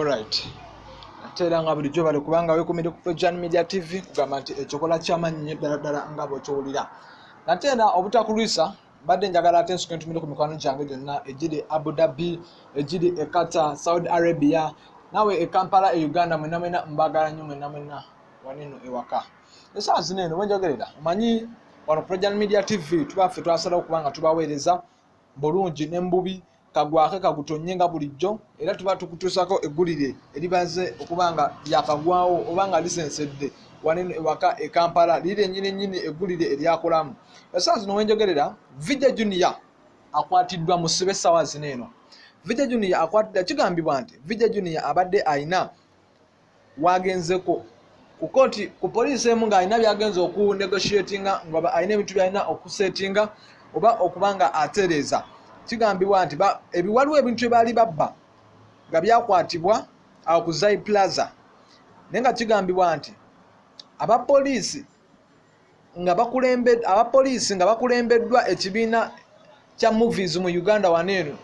Alright. Atera nga bulijjo bali kubanga weekumire ku Projan Media TV kugamba nti ekyokola ky'amannyo ddala nga bw'okyowulira. Atera obutakulwisa badde njagala ate nsooke ntumire ku mikwano gyange gyonna egiri Abu Dhabi, egiri e Qatar, Saudi Arabia, nawe e Kampala e Uganda mwena mbagala nnyo mwena waneno ewaka. Essaawa zino eno wenjogerera omanyi wano Projan Media TV tubaffe twasalawo kubanga tubaweereza bulungi n'embubi kagwake kagutonye nga bulijjo era tuba tukutuusako eggulire eribaze okubanga lyakagwawo obanga lisensedde waneno ewaka e Kampala liri ennyini eggulire eryakolamu. Essaawa zino wenjogerera Vijay Junior akwatiddwa mu ssibe essaawa zino eno. Vijay Junior akwatiddwa kigambibwa nti Vijay Junior abadde ayina wagenzeko ku kooti ku poliisi emu ng'alina byagenza okunegotiatinga nga alina ebintu byalina okusetinga oba okubanga atereeza. Kigambibwa nti waliwo ebintu ebyali babba nga byakwatibwa awo ku Zai Plaza, naye nga kigambibwa nti abapoliisi nga bakulembeddwa ekibiina kya movies mu Uganda waneeno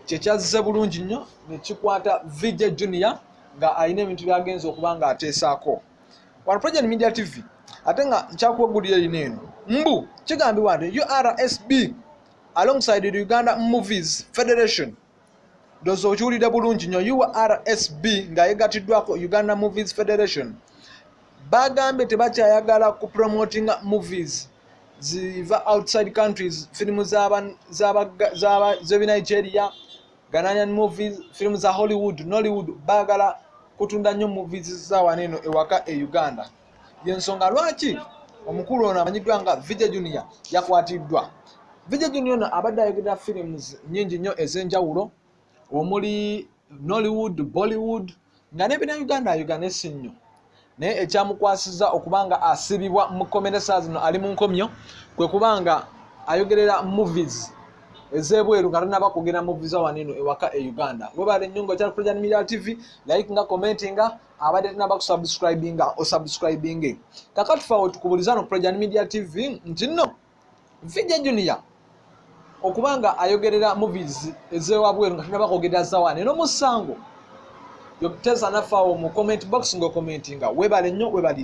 kyekyazise bulungi nnyo ne kikwata Vijay Junior nga alina ebintu byagenza okuba nga ateesaako. Wano Projan Media TV ate nga nkyakuwagulira lino eno mbu kigambibwa nti URSB alongside the Uganda Movies Federation, dozo okiwulira bulungi nnyo, URSB nga yeggatiddwako Uganda Movies Federation bagambye tebakyayagala ku promoting movies ziva outside countries, filimu z'Ebinigeria, Ghanaian movies, filimu za Hollywood, Nollywood, bagala kutunda nnyo movies za waneno ewaka e Uganda. Yensonga lwaki omukulu ono amanyiddwa nga Vijay Junior yakwatiddwa. Vijay Junior abadde ayogerera films nnyingi nnyo ez'enjawulo omuli Nollywood, Bollywood nga n'ebina Uganda ayogane nnyo, naye ekyamukwasizza okubanga asibibwa mu komeresa zino ali mu nkomyo kwe kubanga ayogerera movies ez'ebweru nga tanaba kwogera movies awaneno ewaka e Uganda. Webale nnyo ng'okyali Projan Media TV, like nga commentinga, abadde tanaba kusubscribinga osubscribinge. Kakati tufawo tukubuliza no Projan Media TV nti nno Vijay Junior okubanga ayogerera movies ez'ewabweru nga tanaba kwogera zawaneno musango yokuteza nafawo mu comment box ngo commentinga. Webale nnyo webalire.